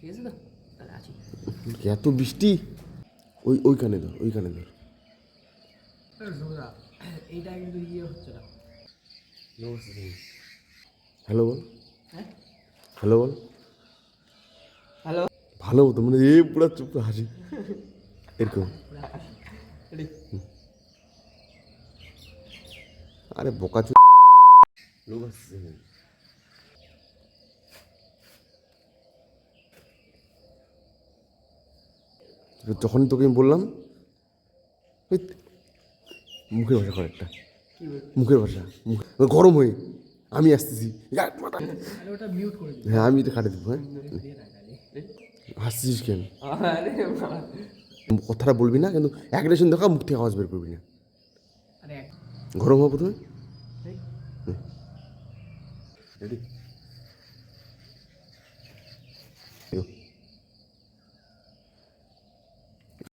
ঠিক আছে তো, তাহলে আছি। এত বৃষ্টি, ওইখানে ধর। এইটা কিন্তু ইয়ে হচ্ছে না। হ্যালো বল। হ্যাঁ, হ্যালো বল। হ্যালো। ভালো তো মানে এ পুরা চুপ হাসি এরকম। আরে বোকা চুপ লোক আসছে। যখন তোকে আমি বললাম ওই মুখের ভাষা কর একটা, মুখের ভাষা গরম হয়ে আমি আসতেছি। আরে ওটা মিউট করে দিই। হ্যাঁ আমি এটা কাটে দেবো। হ্যাঁ হাসছিস কেন? আরে কথাটা বলবি না কিন্তু অ্যাগ্রেশন দেখা মুখ থেকে আওয়াজ বের করবি না। আরে গরম হওয়া প্রথমে এই রেডি।